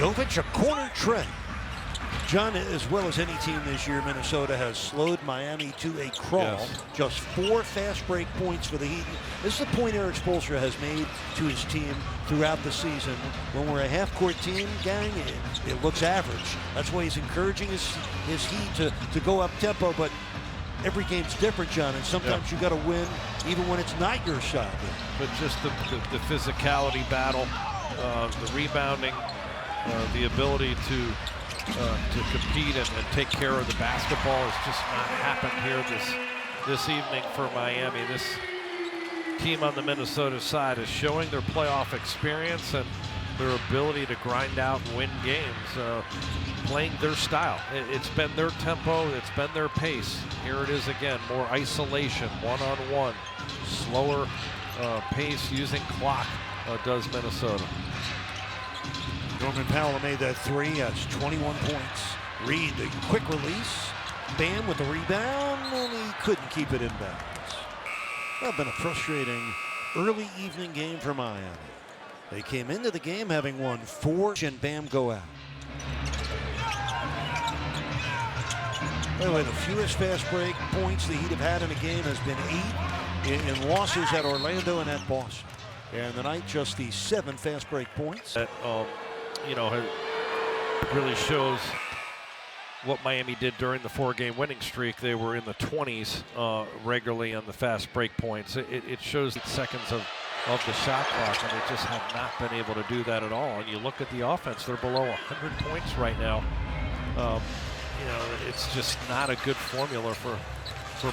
Jovic, a corner tray. John, as well as any team this year, Minnesota has slowed Miami to a crawl. Yes. Just 4 fast break points for the Heat. This is the point Eric Spoelstra has made to his team throughout the season. When we're a half-court team, gang, it looks average. That's why he's encouraging his Heat to go up-tempo, but every game's different, John, and sometimes you got to win even when it's not your style. But just the physicality battle, the rebounding, the ability to compete and take care of the basketball has just not happened here this evening for Miami. This team on the Minnesota side is showing their playoff experience and their ability to grind out and win games, playing their style. It's been their tempo, it's been their pace. Here it is again, more isolation, one-on-one, slower pace using clock does Minnesota. Norman Powell made that 3. That's 21 points. Reed, the quick release. Bam with the rebound, and he couldn't keep it in bounds. Well, been a frustrating early evening game for Miami. They came into the game having won 4, and Bam go out. By the way, the fewest fast break points the Heat have had in a game has been 8 in losses at Orlando and at Boston. And tonight, just the 7 fast break points. That, you know, it really shows what Miami did during the 4-game winning streak. They were in the 20s regularly on the fast break points. It shows that seconds of the shot clock, and they just have not been able to do that at all. And you look at the offense, they're below 100 points right now. You know, it's just not a good formula for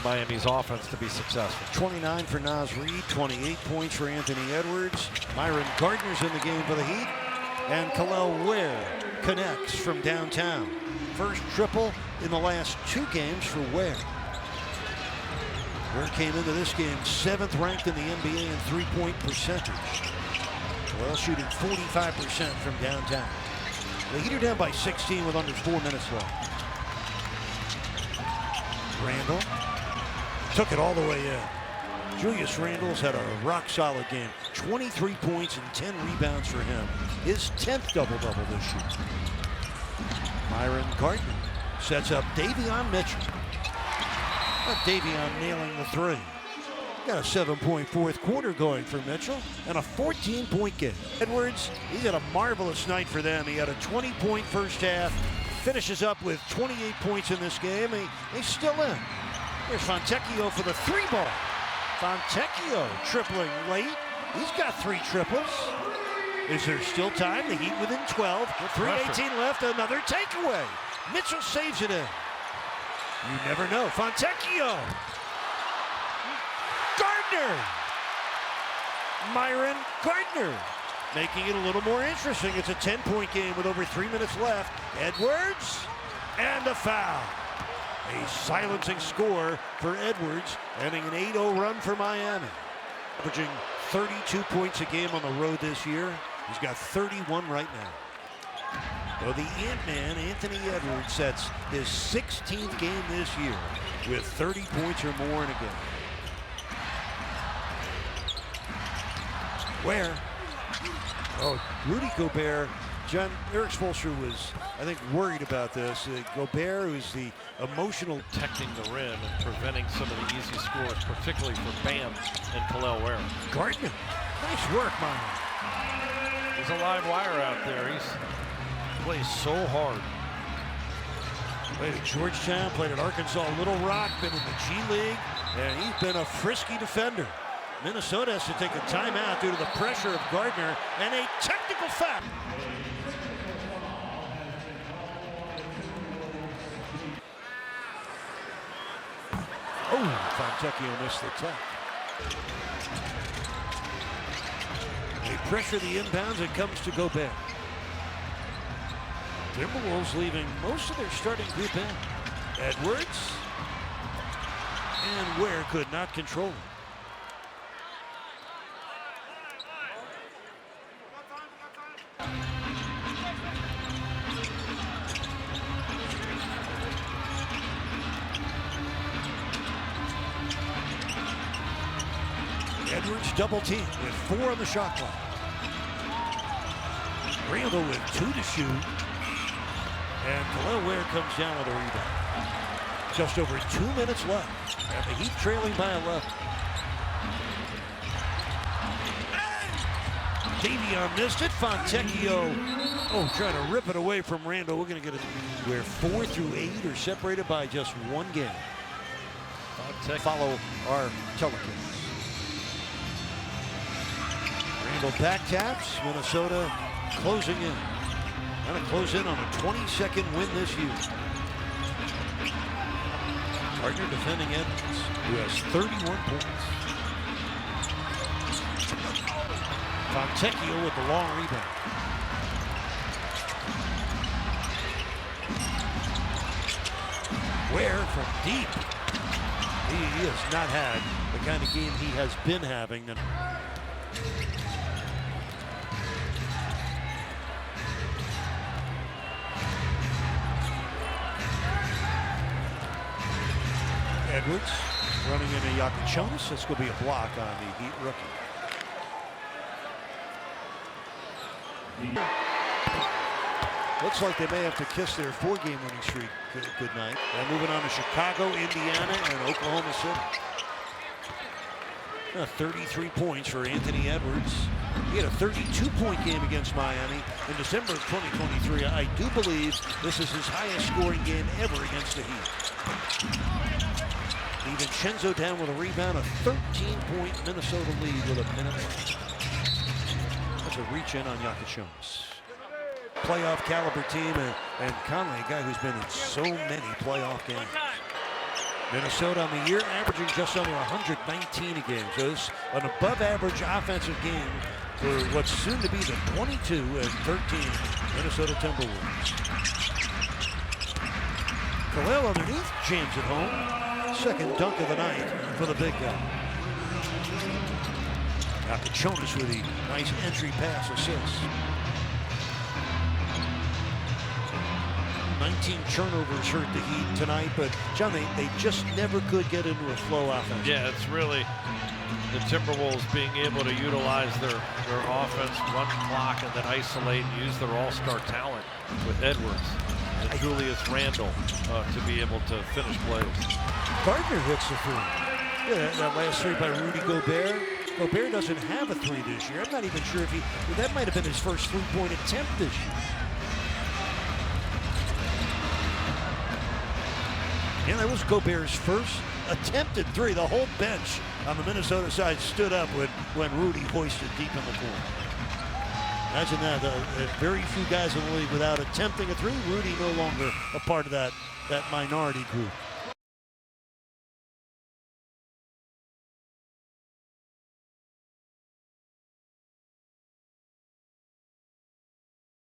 Miami's offense to be successful. 29 for Naz Reid, 28 points for Anthony Edwards. Myron Gardner's in the game for the Heat. And Kel'el Ware connects from downtown. First triple in the last 2 games for Ware. Ware came into this game 7th ranked in the NBA in three-point percentage. Well, shooting 45% from downtown. The Heat are down by 16 with under 4 minutes left. Randall took it all the way in. Julius Randle's had a rock-solid game. 23 points and 10 rebounds for him. His 10th double-double this year. Myron Gardner sets up Davion Mitchell. Davion nailing the 3. Got a 7-point fourth quarter going for Mitchell and a 14-point game. Edwards, he had a marvelous night for them. He had a 20-point first half. Finishes up with 28 points in this game. He's still in. Here's Fontecchio for the 3-ball. Fontecchio tripling late. He's got 3 triples. Is there still time? The Heat within 12. With 3:18 left, another takeaway. Mitchell saves it in. You never know. Fontecchio. Gardner. Myron Gardner. Making it a little more interesting. It's a 10-point game with over 3 minutes left. Edwards. And a foul. A silencing score for Edwards, ending an 8-0 run for Miami. Averaging 32 points a game on the road this year. He's got 31 right now. Well, the Ant-Man, Anthony Edwards, sets his 16th game this year with 30 points or more in a game. Where? Oh, Rudy Gobert. John, Eric Spoelstra was, I think, worried about this. Gobert, who's the emotional... Protecting the rim and preventing some of the easy scores, particularly for Bam and Kel'el Ware. Gardner, nice work, Myron. There's a live wire out there. He plays so hard. Played at Georgetown, played at Arkansas Little Rock, been in the G League, and he's been a frisky defender. Minnesota has to take a timeout due to the pressure of Gardner and a technical foul. Oh, Fontecchio missed the tuck. They pressure the inbounds. It comes to Gobert. Timberwolves leaving most of their starting group in. Edwards. And Ware could not control it. Edwards double team with 4 on the shot clock. Randall with 2 to shoot. And Khalil Ware comes down with a rebound. Just over 2 minutes left. And the Heat trailing by 11. Davion missed it. Fontecchio, trying to rip it away from Randall. We're going to get it where 4 through 8 are separated by just 1 game. Follow our telecast. Randall back taps. Minnesota closing in. Going to close in on a 22nd win this year. Partner defending Edmonds, who has 31 points. Fontecchio with the long rebound. Ware from deep. He has not had the kind of game he has been having. Edwards running into Yakichonis. That's going to be a block on the Heat rookie. Looks like they may have to kiss their 4-game winning streak goodnight. They're moving on to Chicago, Indiana, and Oklahoma City. 33 points for Anthony Edwards. He had a 32-point game against Miami in December of 2023. I do believe this is his highest scoring game ever against the Heat. DiVincenzo down with a rebound, a 13-point Minnesota lead with a minute left. That's a reach in on Yakichonis. Playoff caliber team, and Conley, a guy who's been in so many playoff games. Minnesota on the year averaging just under 119 a game. So it's an above average offensive game for what's soon to be the 22 and 13 Minnesota Timberwolves. Khalil underneath, jams it home. Second dunk of the night for the big guy. Yakichonis with a nice entry pass assist. 19 turnovers hurt the Heat tonight, but John, they just never could get into a flow offense. Yeah, it's really the Timberwolves being able to utilize their offense, run the clock, and then isolate and use their all-star talent with Edwards and Julius Randle to be able to finish plays. Gardner hits the 3. Yeah, that last 3 by Rudy Gobert. Gobert doesn't have a 3 this year. I'm not even sure if that might have been his first 3-point attempt this year. Yeah, that was Gobert's first attempted 3. The whole bench on the Minnesota side stood up when Rudy hoisted deep in the corner. Imagine that. Very few guys in the league without attempting a 3. Rudy no longer a part of that minority group.